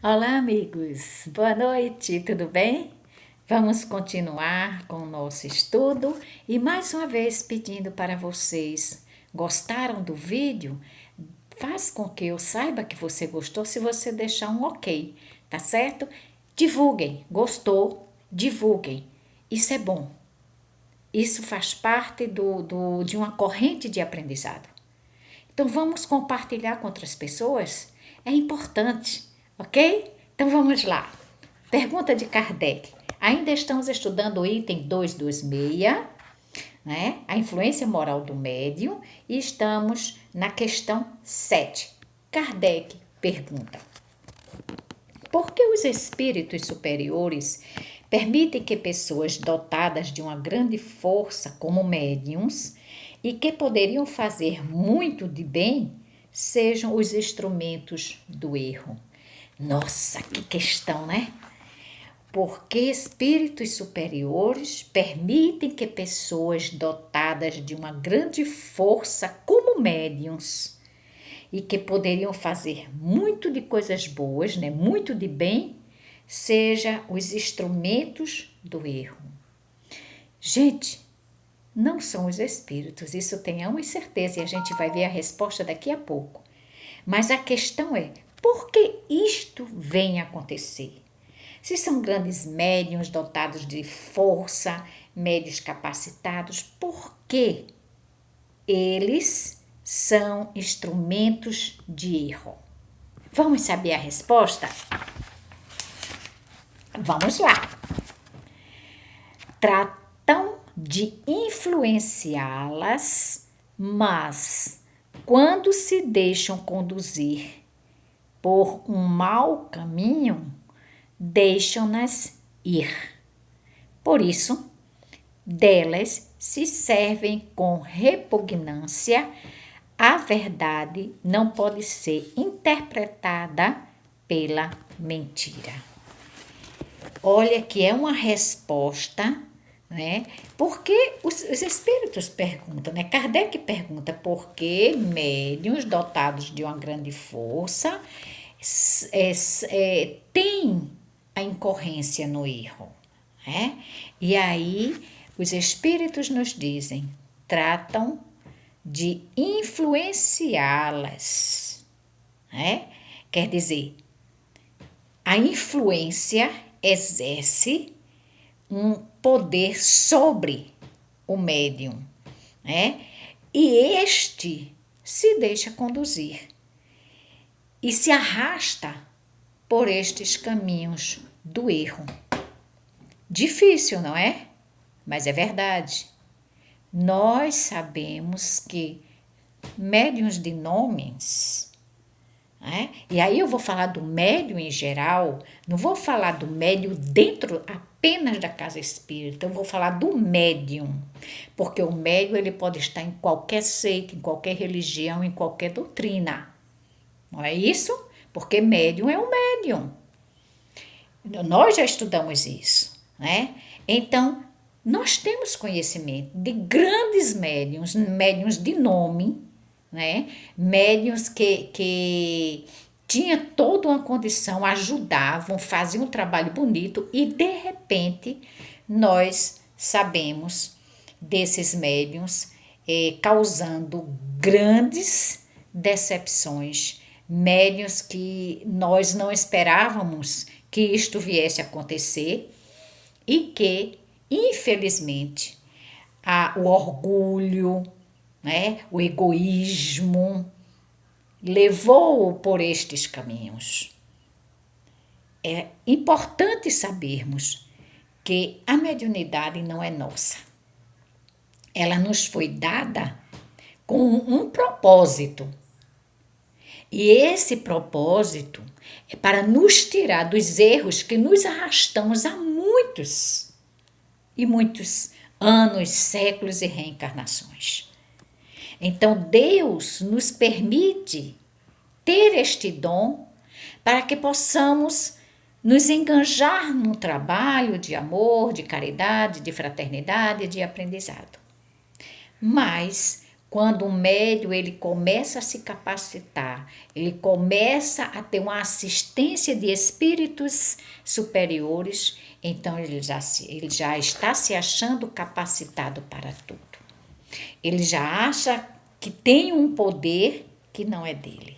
Olá, amigos. Boa noite, tudo bem? Vamos continuar com o nosso estudo e mais uma vez pedindo para vocês, gostaram do vídeo? Faz com que eu saiba que você gostou se você deixar um ok, tá certo? Divulguem, gostou, divulguem. Isso é bom. Isso faz parte de uma corrente de aprendizado. Então vamos compartilhar com outras pessoas? É importante, ok? Então vamos lá. Pergunta de Kardec. Ainda estamos estudando o item 226, né? A influência moral do médium, e estamos na questão 7. Kardec pergunta: por que os espíritos superiores permitem que pessoas dotadas de uma grande força, como médiums, e que poderiam fazer muito de bem, sejam os instrumentos do erro? Nossa, que questão, né? Porque espíritos superiores permitem que pessoas dotadas de uma grande força, como médiums, e que poderiam fazer muito de coisas boas, né? Muito de bem, seja os instrumentos do erro. Gente, não são os espíritos, isso tenhamos certeza, e a gente vai ver a resposta daqui a pouco. Mas a questão é, por que isto vem acontecer? Se são grandes médiuns dotados de força, médios capacitados, por que eles são instrumentos de erro? Vamos saber a resposta? Vamos lá. Tratam de influenciá-las, mas quando se deixam conduzir por um mau caminho, deixam-nas ir. Por isso, delas se servem com repugnância. A verdade não pode ser interpretada pela mentira. Olha que é uma resposta, né? Porque os espíritos perguntam, né? Kardec pergunta por que médiuns dotados de uma grande força têm a incorrência no erro, né? E aí os espíritos nos dizem, tratam de influenciá-las, né? Quer dizer, a influência exerce um poder sobre o médium, né? E este se deixa conduzir e se arrasta por estes caminhos do erro. Difícil, não é? Mas é verdade. Nós sabemos que médiuns de nomes, né? E aí eu vou falar do médium em geral, não vou falar do médium dentro apenas da casa espírita, eu vou falar do médium, porque o médium ele pode estar em qualquer seita, em qualquer religião, em qualquer doutrina, não é isso? Porque médium é um médium. Nós já estudamos isso, né? Então, nós temos conhecimento de grandes médiuns, médiuns de nome, né? Médiuns que tinha toda uma condição, ajudavam, faziam um trabalho bonito e, de repente, nós sabemos desses médiuns causando grandes decepções, médiuns que nós não esperávamos que isto viesse a acontecer e que, infelizmente, o orgulho, né, o egoísmo levou-o por estes caminhos. É importante sabermos que a mediunidade não é nossa. Ela nos foi dada com um propósito. E esse propósito é para nos tirar dos erros que nos arrastamos há muitos e muitos anos, séculos e reencarnações. Então Deus nos permite ter este dom para que possamos nos enganjar num trabalho de amor, de caridade, de fraternidade, de aprendizado. Mas quando o médium ele começa a se capacitar, ele começa a ter uma assistência de espíritos superiores, então ele já está se achando capacitado para tudo. Ele já acha que tem um poder que não é dele.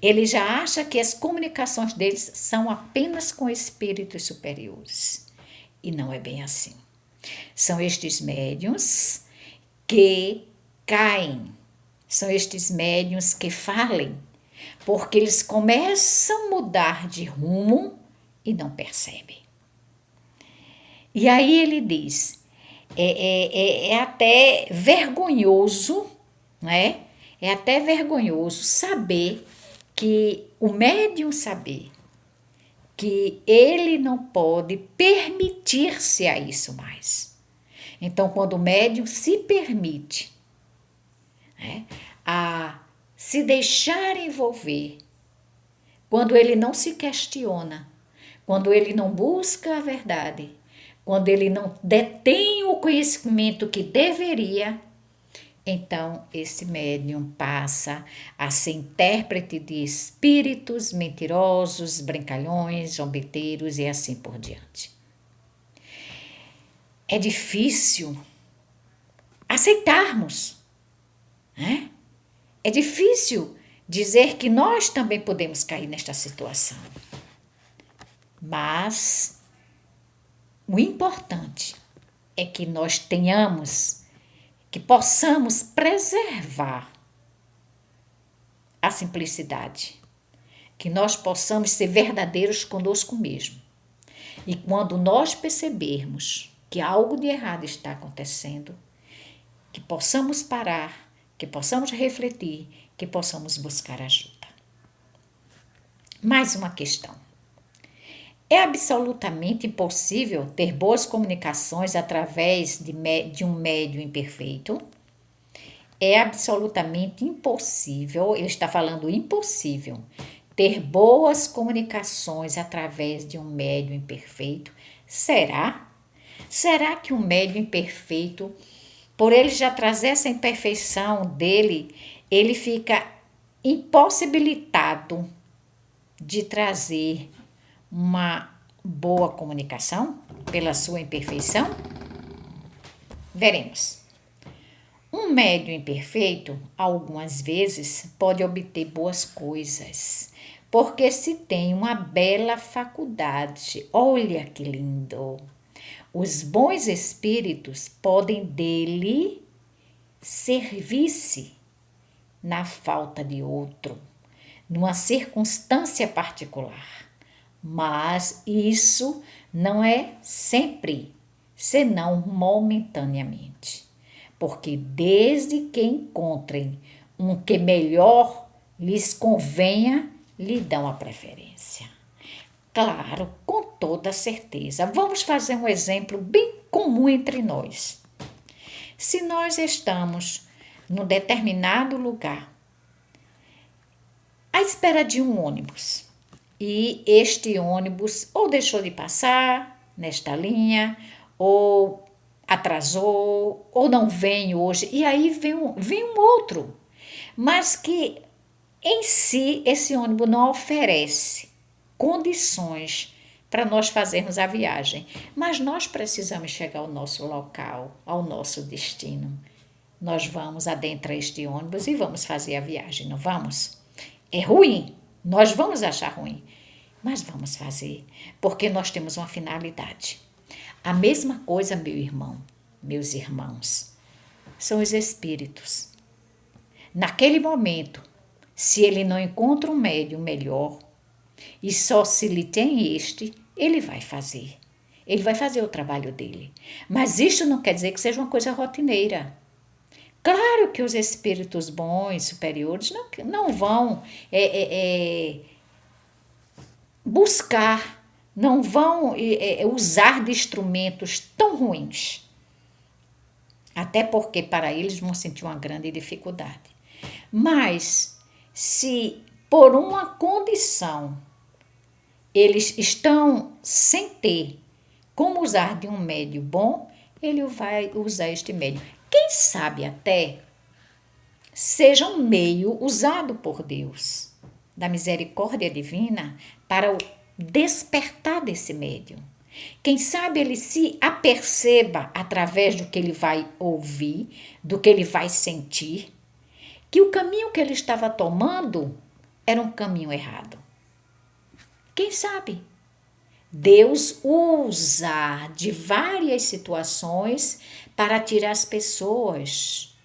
Ele já acha que as comunicações deles são apenas com espíritos superiores. E não é bem assim. São estes médiuns que caem, são estes médiuns que falem, porque eles começam a mudar de rumo e não percebem. E aí ele diz, é até vergonhoso, né? É até vergonhoso saber que o médium saber que ele não pode permitir-se a isso mais. Então, quando o médium se permite, né, a se deixar envolver, quando ele não se questiona, quando ele não busca a verdade, quando ele não detém o conhecimento que deveria, então esse médium passa a ser intérprete de espíritos mentirosos, brincalhões, zombeteiros e assim por diante. É difícil aceitarmos, né? É difícil dizer que nós também podemos cair nesta situação. Mas o importante é que nós que possamos preservar a simplicidade, que nós possamos ser verdadeiros conosco mesmo. E quando nós percebermos que algo de errado está acontecendo, que possamos parar, que possamos refletir, que possamos buscar ajuda. Mais uma questão. É absolutamente impossível ter boas comunicações através de um médium imperfeito? É absolutamente impossível, ele está falando impossível, ter boas comunicações através de um médium imperfeito? Será? Será que um médium imperfeito, por ele já trazer essa imperfeição dele, ele fica impossibilitado de trazer uma boa comunicação pela sua imperfeição? Veremos. Um médium imperfeito, algumas vezes, pode obter boas coisas, porque se tem uma bela faculdade. Olha que lindo! Os bons espíritos podem dele servir-se na falta de outro, numa circunstância particular. Mas isso não é sempre, senão momentaneamente. Porque desde que encontrem um que melhor lhes convenha, lhe dão a preferência. Claro, com toda certeza. Vamos fazer um exemplo bem comum entre nós. Se nós estamos num determinado lugar, à espera de um ônibus, e este ônibus ou deixou de passar nesta linha, ou atrasou, ou não vem hoje, e aí vem um outro, mas que em si esse ônibus não oferece condições para nós fazermos a viagem, mas nós precisamos chegar ao nosso local, ao nosso destino. Nós vamos adentrar este ônibus e vamos fazer a viagem, não vamos? É ruim, nós vamos achar ruim, mas vamos fazer, porque nós temos uma finalidade. A mesma coisa, meu irmão, meus irmãos, são os espíritos. Naquele momento, se ele não encontra um médium melhor, e só se lhe tem este, ele vai fazer. Ele vai fazer o trabalho dele. Mas isso não quer dizer que seja uma coisa rotineira. Claro que os espíritos bons, superiores, não vão buscar, não vão usar de instrumentos tão ruins. Até porque para eles vão sentir uma grande dificuldade. Mas se por uma condição eles estão sem ter como usar de um médium bom, ele vai usar este médium. Quem sabe até seja um meio usado por Deus, da misericórdia divina, para o despertar desse médium. Quem sabe ele se aperceba através do que ele vai ouvir, do que ele vai sentir, que o caminho que ele estava tomando era um caminho errado. Quem sabe? Deus usa de várias situações para tirar as pessoas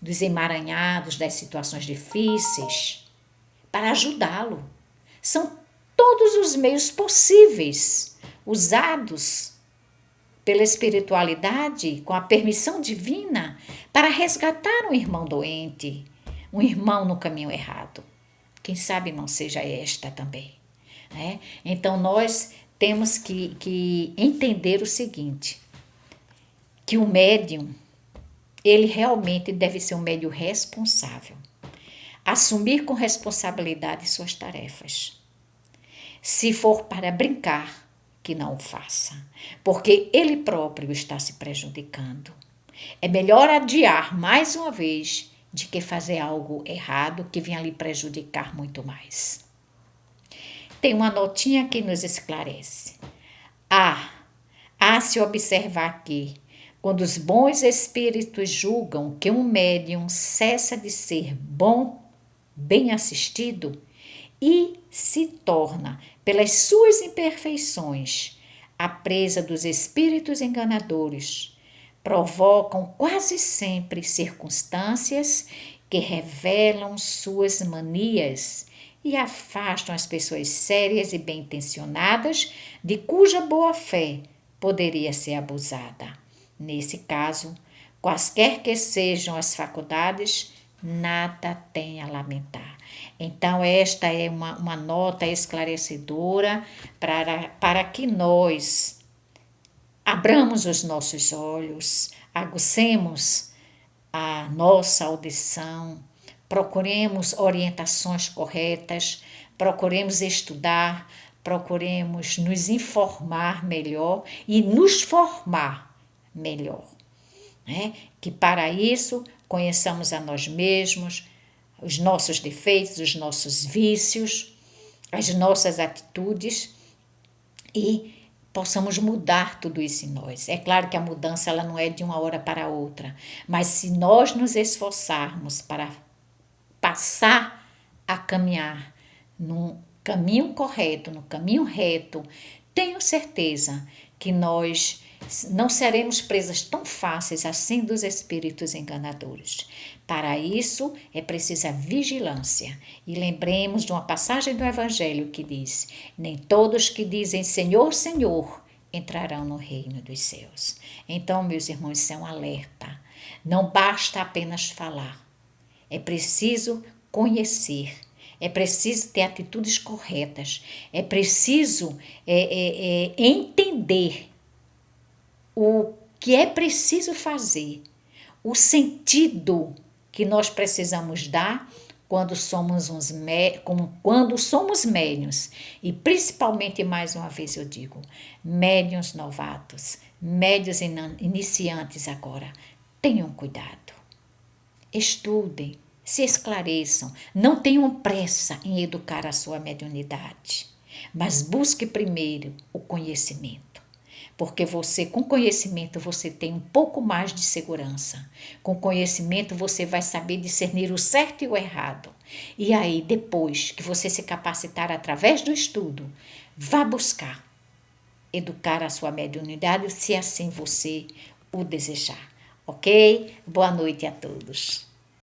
dos emaranhados, das situações difíceis, para ajudá-lo. São todos os meios possíveis usados pela espiritualidade, com a permissão divina, para resgatar um irmão doente, um irmão no caminho errado. Quem sabe não seja esta também, né? Então nós temos que entender o seguinte, que o médium, ele realmente deve ser um médium responsável, assumir com responsabilidade suas tarefas. Se for para brincar, que não o faça, porque ele próprio está se prejudicando. É melhor adiar mais uma vez de que fazer algo errado que venha lhe prejudicar muito mais. Tem uma notinha que nos esclarece. Há se observar que, quando os bons espíritos julgam que um médium cessa de ser bem assistido, e se torna, pelas suas imperfeições, a presa dos espíritos enganadores, provocam quase sempre circunstâncias que revelam suas manias e afastam as pessoas sérias e bem-intencionadas, de cuja boa-fé poderia ser abusada. Nesse caso, quaisquer que sejam as faculdades, nada tem a lamentar. Então, esta é uma nota esclarecedora para que nós abramos os nossos olhos, agucemos a nossa audição, procuremos orientações corretas, procuremos estudar, procuremos nos informar melhor e nos formar melhor, né? Que para isso conheçamos a nós mesmos, os nossos defeitos, os nossos vícios, as nossas atitudes e possamos mudar tudo isso em nós. É claro que a mudança ela não é de uma hora para outra, mas se nós nos esforçarmos para passar a caminhar no caminho correto, no caminho reto, tenho certeza que nós não seremos presas tão fáceis assim dos espíritos enganadores. Para isso é precisa vigilância. E lembremos de uma passagem do Evangelho que diz: nem todos que dizem Senhor, Senhor entrarão no reino dos céus. Então, meus irmãos, isso é um alerta. Não basta apenas falar. É preciso conhecer. É preciso ter atitudes corretas. É preciso entender o que é preciso fazer, o sentido que nós precisamos dar quando somos médiuns, e principalmente, mais uma vez eu digo, médiuns novatos, médiuns iniciantes agora, tenham cuidado, estudem, se esclareçam, não tenham pressa em educar a sua mediunidade, mas busque primeiro o conhecimento. Porque com conhecimento, você tem um pouco mais de segurança. Com conhecimento, você vai saber discernir o certo e o errado. E aí, depois que você se capacitar através do estudo, vá buscar educar a sua mediunidade, se assim você o desejar. Ok? Boa noite a todos.